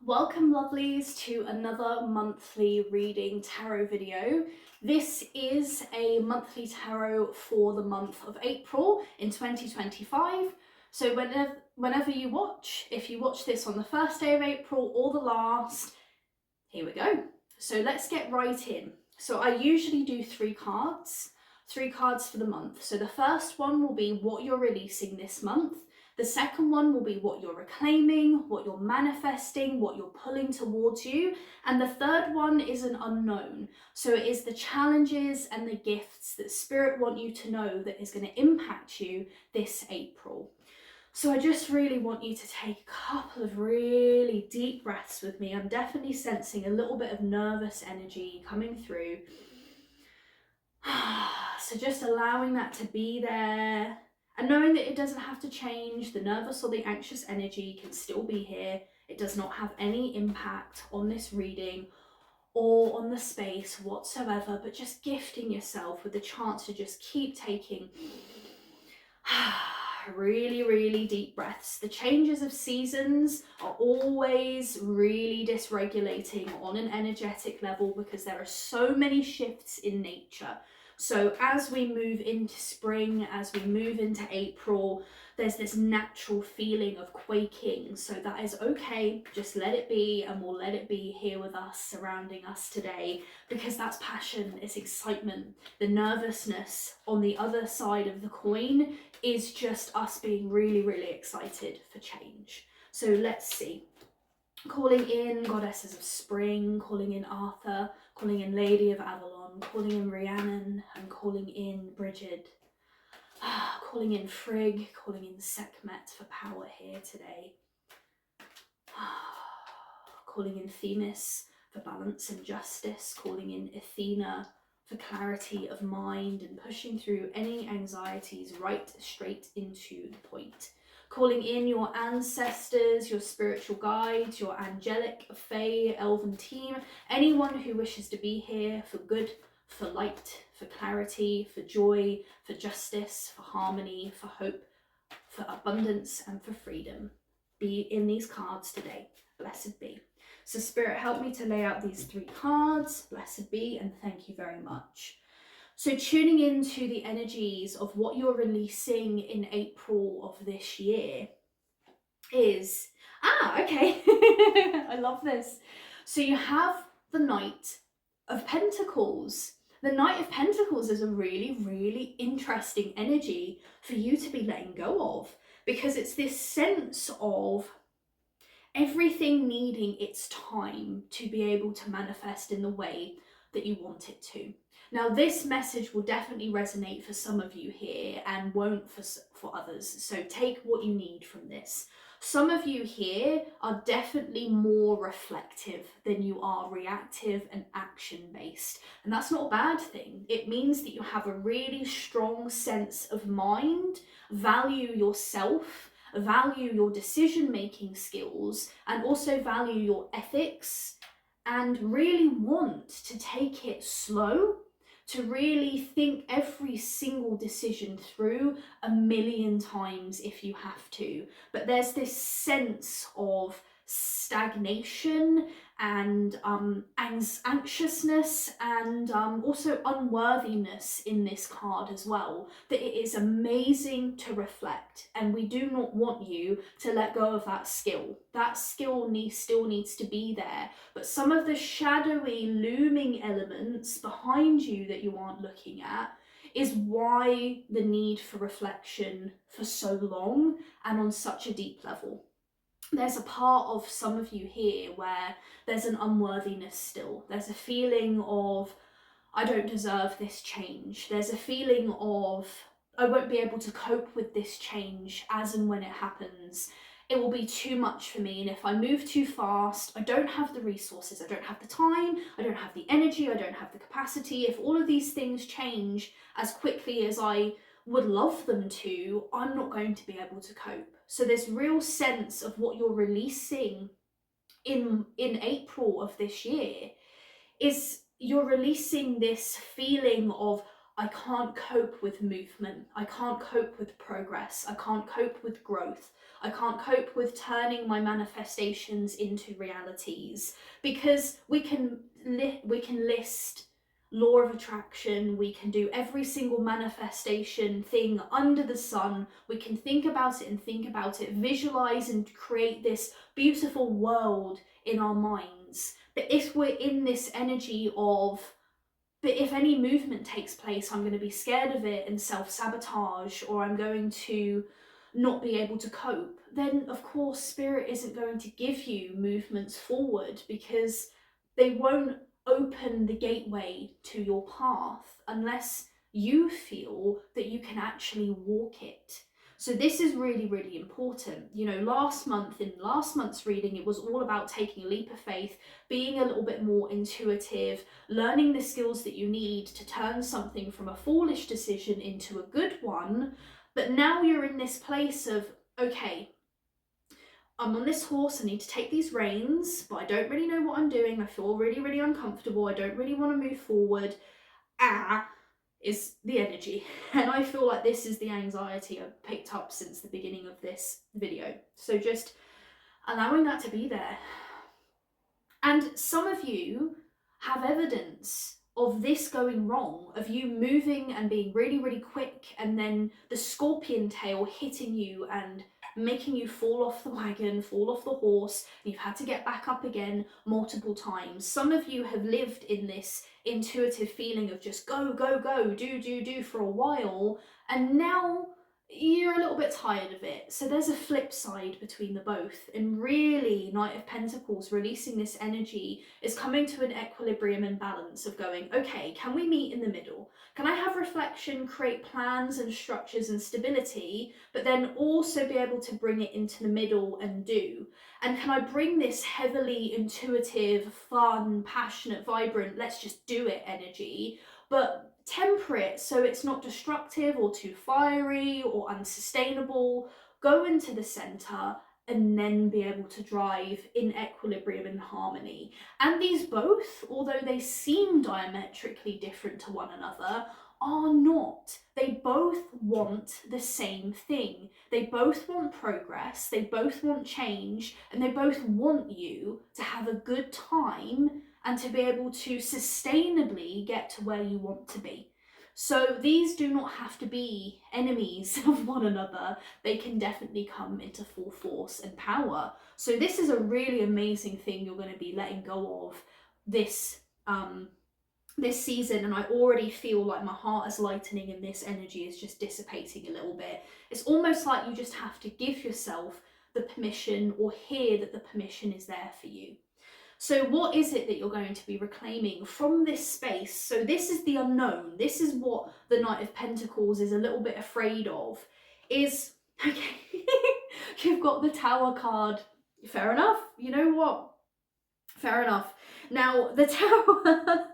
Welcome lovelies to another monthly reading tarot video. This is a monthly tarot for the month of April in 2025. So whenever you watch, if you watch this on the first day of April or the last, here we go. So let's get right in. So I usually do three cards for the month. So the first one will be what you're releasing this month. The second one will be what you're reclaiming, what you're manifesting, what you're pulling towards you. And the third one is an unknown. So it is the challenges and the gifts that Spirit want you to know that is going to impact you this April. So I just really want you to take a couple of really deep breaths with me. I'm definitely sensing a little bit of nervous energy coming through. So just allowing that to be there and knowing that it doesn't have to change. The nervous or the anxious energy can still be here. It does not have any impact on this reading or on the space whatsoever, but just gifting yourself with the chance to just keep taking really deep breaths. The changes of seasons are always really dysregulating on an energetic level because there are so many shifts in nature. So as we move into spring, as we move into April, there's this natural feeling of quaking. So that is okay. Just let it be, and we'll let it be here with us, surrounding us today, because that's passion, it's excitement. The nervousness on the other side of the coin is just us being really excited for change. So let's see. Calling in goddesses of spring, calling in Arthur, calling in Lady of Avalon, calling in Rhiannon, and calling in Brigid. Calling in Frigg, calling in Sekhmet for power here today. Calling in Themis for balance and justice, calling in Athena for clarity of mind and pushing through any anxieties right straight into the point. Calling in your ancestors, your spiritual guides, your angelic, fae, elven team, anyone who wishes to be here for good, for light, for clarity, for joy, for justice, for harmony, for hope, for abundance, and for freedom. Be in these cards today. Blessed be. So Spirit, help me to lay out these three cards. Blessed be, and thank you very much. So tuning into the energies of what you're releasing in April of this year is, okay. I love this. So you have the Knight of Pentacles. The Knight of Pentacles is a really interesting energy for you to be letting go of, because it's this sense of everything needing its time to be able to manifest in the way that you want it to. Now, this message will definitely resonate for some of you here and won't for others. So take what you need from this. Some of you here are definitely more reflective than you are reactive and action-based. And that's not a bad thing. It means that you have a really strong sense of mind, value yourself, value your decision-making skills, and also value your ethics, and really want to take it slow, to really think every single decision through a million times if you have to. But there's this sense of stagnation and anxiousness and also unworthiness in this card as well, that it is amazing to reflect, and we do not want you to let go of that skill. That skill still needs to be there, but some of the shadowy looming elements behind you that you aren't looking at is why the need for reflection for so long and on such a deep level. There's a part of some of you here where there's an unworthiness still. There's a feeling of, I don't deserve this change. There's a feeling of, I won't be able to cope with this change as and when it happens. It will be too much for me, and if I move too fast, I don't have the resources, I don't have the time, I don't have the energy, I don't have the capacity. If all of these things change as quickly as I would love them to, I'm not going to be able to cope. So this real sense of what you're releasing in April of this year is you're releasing this feeling of, I can't cope with movement. I can't cope with progress. I can't cope with growth. I can't cope with turning my manifestations into realities, because we can list law of attraction, we can do every single manifestation thing under the sun, we can think about it and think about it, visualize and create this beautiful world in our minds. But if we're in this energy of, but if any movement takes place, I'm going to be scared of it and self-sabotage, or I'm going to not be able to cope, then of course spirit isn't going to give you movements forward, because they won't open the gateway to your path unless you feel that you can actually walk it. So this is really, really important. You know, in last month's reading, it was all about taking a leap of faith, being a little bit more intuitive, learning the skills that you need to turn something from a foolish decision into a good one. But now you're in this place of, okay, I'm on this horse, I need to take these reins, but I don't really know what I'm doing. I feel really, really uncomfortable. I don't really want to move forward. Is the energy. And I feel like this is the anxiety I've picked up since the beginning of this video. So just allowing that to be there. And some of you have evidence of this going wrong, of you moving and being really, really quick, and then the scorpion tail hitting you and making you fall off the wagon, fall off the horse, and you've had to get back up again multiple times. Some of you have lived in this intuitive feeling of just go, go, go, do for a while, and now you're a little bit tired of it. So there's a flip side between the both, and really Knight of Pentacles releasing this energy is coming to an equilibrium and balance of going, okay, can we meet in the middle? Can I have reflection, create plans and structures and stability, but then also be able to bring it into the middle and do? And can I bring this heavily intuitive, fun, passionate, vibrant, let's just do it energy, but temper it so it's not destructive or too fiery or unsustainable, go into the center, and then be able to drive in equilibrium and harmony. And these both, although they seem diametrically different to one another, are not. They both want the same thing. They both want progress, they both want change, and they both want you to have a good time and to be able to sustainably get to where you want to be. So these do not have to be enemies of one another. They can definitely come into full force and power. So this is a really amazing thing you're going to be letting go of this this season, and I already feel like my heart is lightening and this energy is just dissipating a little bit. It's almost like you just have to give yourself the permission, or hear that the permission is there for you. So what is it that you're going to be reclaiming from this space? So this is the unknown. This is what the Knight of Pentacles is a little bit afraid of. Is, okay, you've got the Tower card. Fair enough. You know what? Fair enough. Now, the Tower...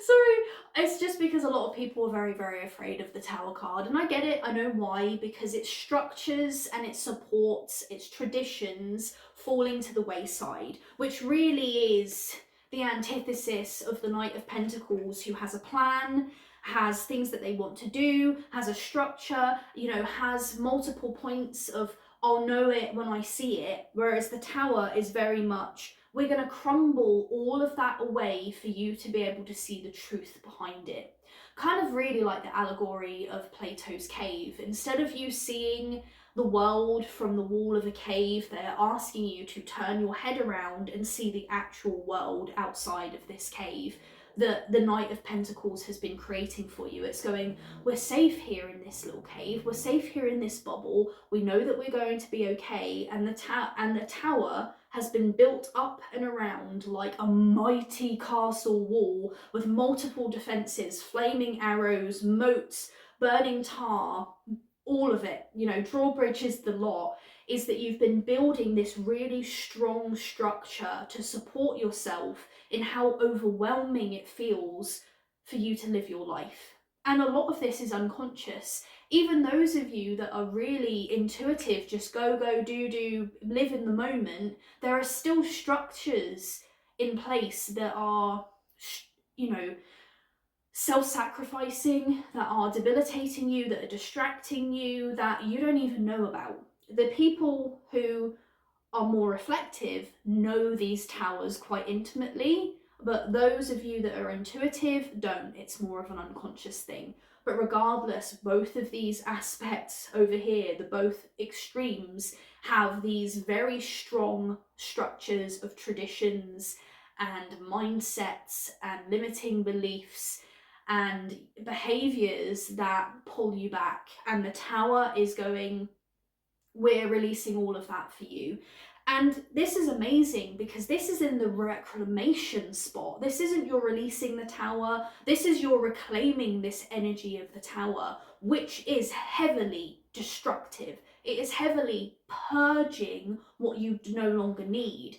Sorry, it's just because a lot of people are very, very afraid of the Tower card, and I get it. I know why, because its structures and its supports, its traditions falling to the wayside, which really is the antithesis of the Knight of Pentacles, who has a plan, has things that they want to do, has a structure, you know, has multiple points of I'll know it when I see it, whereas the Tower is very much, we're going to crumble all of that away for you to be able to see the truth behind it. Kind of really like the allegory of Plato's cave. Instead of you seeing the world from the wall of a cave, they're asking you to turn your head around and see the actual world outside of this cave that the Knight of Pentacles has been creating for you. It's going, we're safe here in this little cave, we're safe here in this bubble, we know that we're going to be okay, and the tower has been built up and around like a mighty castle wall with multiple defences, flaming arrows, moats, burning tar, all of it, you know, drawbridges, the lot, is that you've been building this really strong structure to support yourself in how overwhelming it feels for you to live your life. And a lot of this is unconscious. Even those of you that are really intuitive, just go, go, do, live in the moment, there are still structures in place that are, you know, self-sacrificing, that are debilitating you, that are distracting you, that you don't even know about. The people who are more reflective know these towers quite intimately, but those of you that are intuitive don't. It's more of an unconscious thing. But regardless, both of these aspects over here, the both extremes, have these very strong structures of traditions and mindsets and limiting beliefs and behaviors that pull you back. And the tower is going, we're releasing all of that for you. And this is amazing because this is in the reclamation spot. This isn't you're releasing the tower. This is you're reclaiming this energy of the tower, which is heavily destructive. It is heavily purging what you no longer need.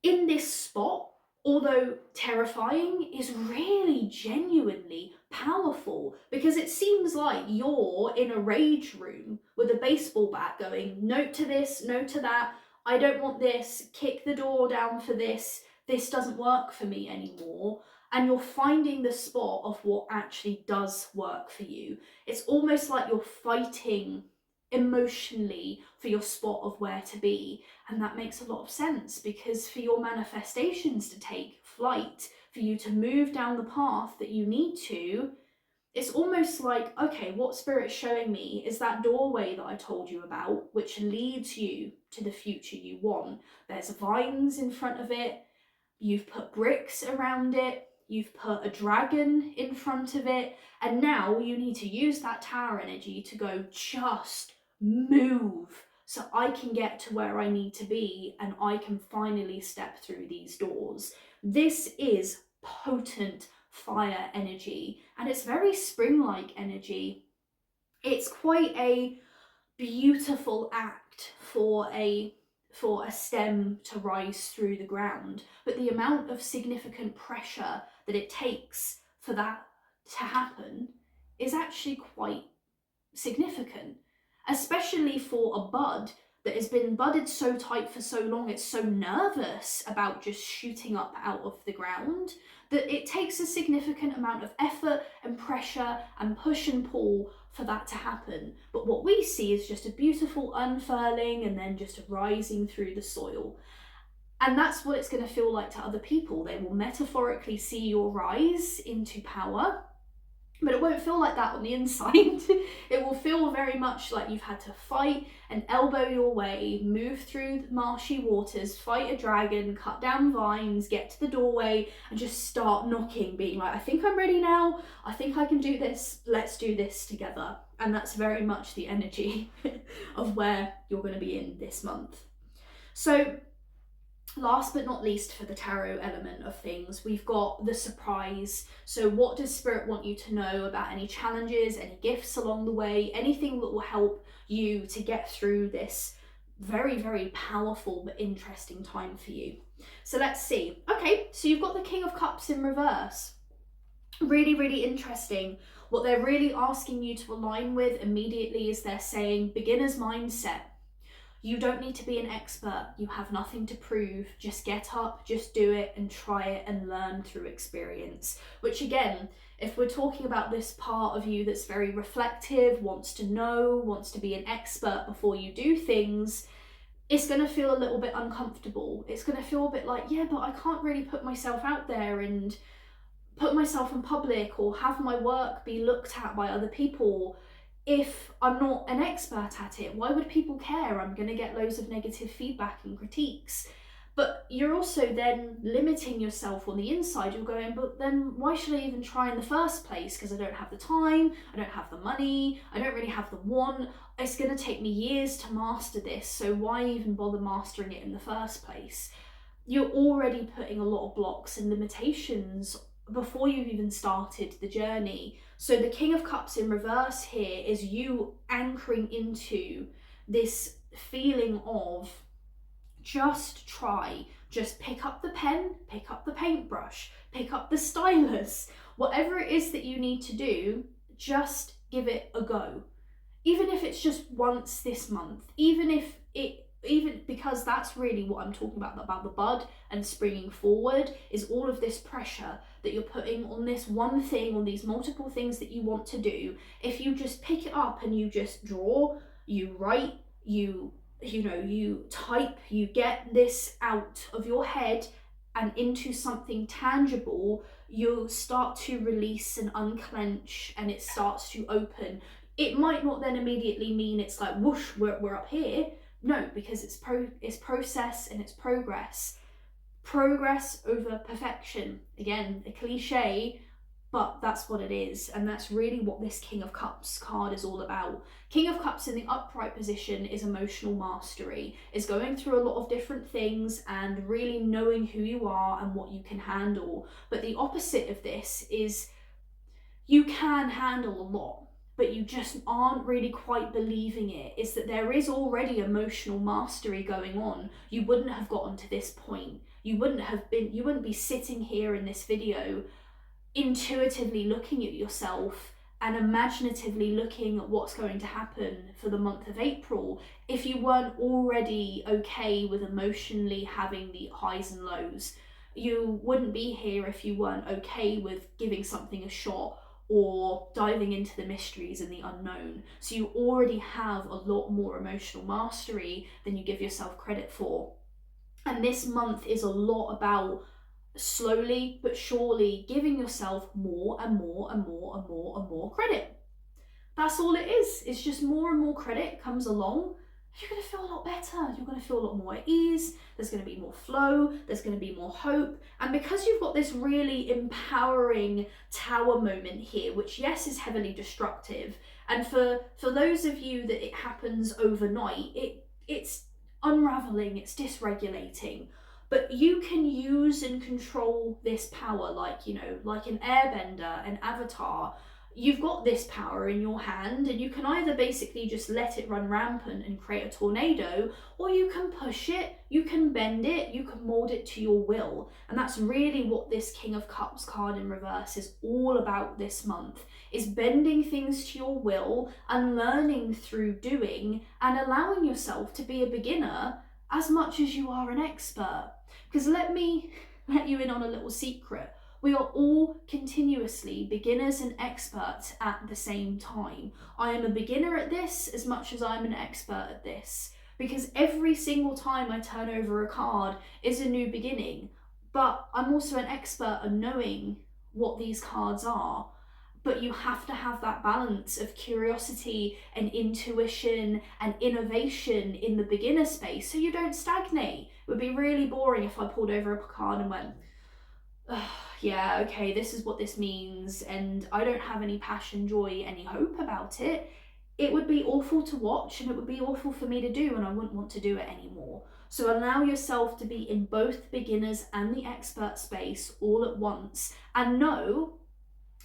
In this spot, although terrifying, is really genuinely powerful, because it seems like you're in a rage room with a baseball bat going, no to this, no to that, I don't want this, kick the door down for this doesn't work for me anymore. And you're finding the spot of what actually does work for you. It's almost like you're fighting emotionally for your spot of where to be. And that makes a lot of sense, because for your manifestations to take flight, for you to move down the path that you need to, it's almost like, okay, what Spirit's showing me is that doorway that I told you about, which leads you to the future you want. There's vines in front of it, you've put bricks around it, you've put a dragon in front of it, and now you need to use that tower energy to go, just move, so I can get to where I need to be and I can finally step through these doors. This is potent fire energy, and it's very spring-like energy. It's quite a beautiful act for a stem to rise through the ground, but the amount of significant pressure that it takes for that to happen is actually quite significant, especially for a bud that has been budded so tight for so long, it's so nervous about just shooting up out of the ground, that it takes a significant amount of effort and pressure and push and pull for that to happen. But what we see is just a beautiful unfurling and then just rising through the soil. And that's what it's going to feel like to other people. They will metaphorically see your rise into power, but it won't feel like that on the inside. It will feel very much like you've had to fight and elbow your way, move through the marshy waters, fight a dragon, cut down vines, get to the doorway and just start knocking, being like, I think I'm ready now, I think I can do this, let's do this together. And that's very much the energy of where you're going to be in this month. So last but not least, for the tarot element of things, we've got the surprise. So what does Spirit want you to know about any challenges, any gifts along the way, anything that will help you to get through this very, very powerful but interesting time for you? So let's see. Okay, so you've got the King of Cups in reverse. Really, really interesting. What they're really asking you to align with immediately is they're saying beginner's mindset. You don't need to be an expert. You have nothing to prove. Just get up, just do it and try it and learn through experience. Which again, if we're talking about this part of you that's very reflective, wants to know, wants to be an expert before you do things, it's going to feel a little bit uncomfortable. It's going to feel a bit like, yeah, but I can't really put myself out there and put myself in public or have my work be looked at by other people if I'm not an expert at it. Why would people care? I'm going to get loads of negative feedback and critiques. But you're also then limiting yourself on the inside. You're going, but then why should I even try in the first place? Because I don't have the time, I don't have the money, I don't really have the want. It's going to take me years to master this, so why even bother mastering it in the first place? You're already putting a lot of blocks and limitations before you've even started the journey. So the King of Cups in reverse here is you anchoring into this feeling of just try, just pick up the pen, pick up the paintbrush, pick up the stylus, whatever it is that you need to do, just give it a go. Even if it's just once this month, even if it even because that's really what I'm talking about the bud and springing forward, is all of this pressure that you're putting on this one thing, on these multiple things that you want to do. If you just pick it up and you just draw, you write, you type, you get this out of your head and into something tangible, you'll start to release and unclench, and it starts to open. It might not then immediately mean it's like whoosh, we're up here. No, because it's process and it's progress. Progress over perfection. Again, a cliche, but that's what it is, and that's really what this King of Cups card is all about. King of Cups in the upright position is emotional mastery, is going through a lot of different things and really knowing who you are and what you can handle. But the opposite of this is you can handle a lot, but you just aren't really quite believing it, is that there is already emotional mastery going on. You wouldn't have gotten to this point. You wouldn't be sitting here in this video intuitively looking at yourself and imaginatively looking at what's going to happen for the month of April if you weren't already okay with emotionally having the highs and lows. You wouldn't be here if you weren't okay with giving something a shot or diving into the mysteries and the unknown. So you already have a lot more emotional mastery than you give yourself credit for. And this month is a lot about slowly but surely giving yourself more and more and more and more and more credit. That's all it is. It's just more and more credit comes along. You're going to feel a lot better. You're going to feel a lot more at ease. There's going to be more flow. There's going to be more hope. And because you've got this really empowering tower moment here, which yes is heavily destructive, and for those of you that it happens overnight, it's unraveling, it's dysregulating. But you can use and control this power like an airbender, an avatar. You've got this power in your hand, and you can either basically just let it run rampant and create a tornado, or you can push it, you can bend it, you can mold it to your will. And that's really what this King of Cups card in reverse is all about this month, is bending things to your will and learning through doing and allowing yourself to be a beginner as much as you are an expert. Because let me let you in on a little secret. We are all continuously beginners and experts at the same time. I am a beginner at this as much as I'm an expert at this, because every single time I turn over a card is a new beginning. But I'm also an expert at knowing what these cards are. But you have to have that balance of curiosity and intuition and innovation in the beginner space so you don't stagnate. It would be really boring if I pulled over a card and went, yeah, okay, this is what this means, and I don't have any passion, joy, any hope about it. It would be awful to watch, and it would be awful for me to do, and I wouldn't want to do it anymore. So allow yourself to be in both the beginners and the expert space all at once, and know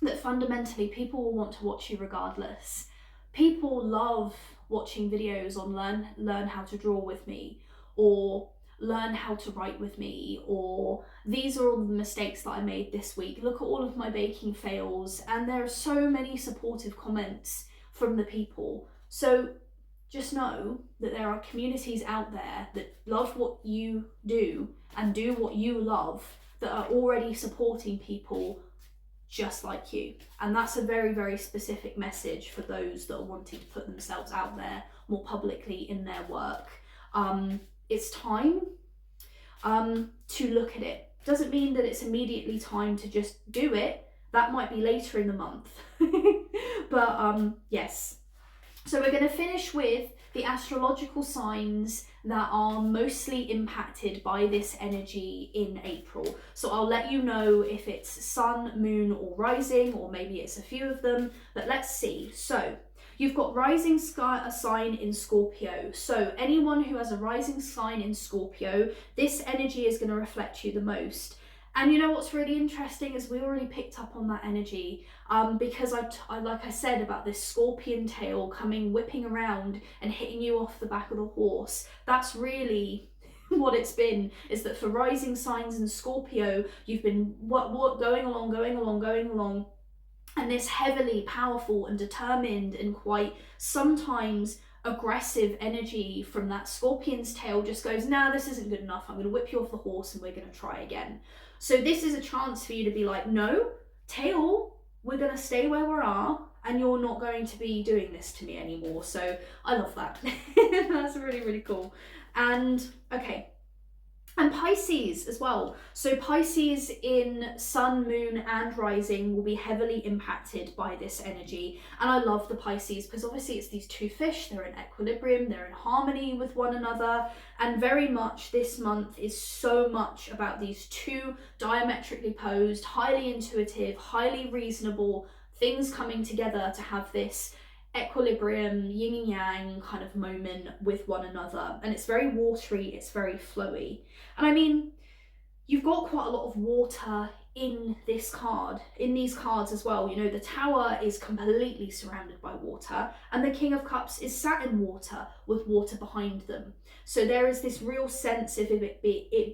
that fundamentally people will want to watch you regardless. People love watching videos on learn how to draw with me, or learn how to write with me, or these are all the mistakes that I made this week. Look at all of my baking fails. And there are so many supportive comments from the people. So just know that there are communities out there that love what you do and do what you love, that are already supporting people just like you. And that's a very, very specific message for those that are wanting to put themselves out there more publicly in their work. It's time to look at it. Doesn't mean that it's immediately time to just do it. That might be later in the month. But yes. So we're going to finish with the astrological signs that are mostly impacted by this energy in April. So I'll let you know if it's sun, moon, or rising, or maybe it's a few of them, but let's see. So you've got rising sign in Scorpio. So anyone who has a rising sign in Scorpio, this energy is going to reflect you the most. And you know what's really interesting is we already picked up on that energy because I like I said about this scorpion tail coming whipping around and hitting you off the back of the horse. That's really what it's been, is that for rising signs in Scorpio, you've been going along, and this heavily powerful and determined and quite sometimes aggressive energy from that scorpion's tail just goes, nah, this isn't good enough. I'm going to whip you off the horse and we're going to try again. So this is a chance for you to be like, no, tail, we're going to stay where we are and you're not going to be doing this to me anymore. So I love that. That's really, really cool. And okay. And Pisces as well. So Pisces in sun, moon and rising will be heavily impacted by this energy. And I love the Pisces because obviously it's these two fish, they're in equilibrium, they're in harmony with one another. And very much this month is so much about these two diametrically opposed, highly intuitive, highly reasonable things coming together to have this equilibrium, yin and yang kind of moment with one another. And it's very watery, it's very flowy. And I mean, you've got quite a lot of water in this card, in these cards as well. You know, the Tower is completely surrounded by water, and the King of Cups is sat in water with water behind them. So there is this real sense of it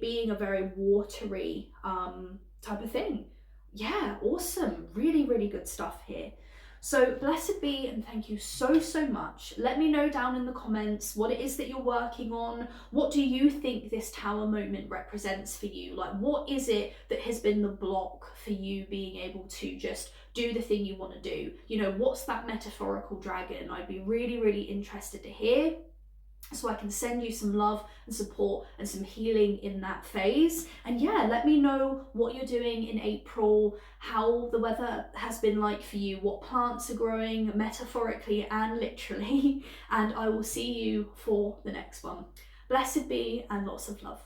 being a very watery type of thing. Yeah, awesome. Really, really good stuff here. So blessed be, and thank you so, so much. Let me know down in the comments what it is that you're working on. What do you think this Tower moment represents for you? Like, what is it that has been the block for you being able to just do the thing you want to do? You know, what's that metaphorical dragon? I'd be really, really interested to hear, so I can send you some love and support and some healing in that phase. And yeah, let me know what you're doing in April, how the weather has been like for you, what plants are growing metaphorically and literally, and I will see you for the next one. Blessed be and lots of love.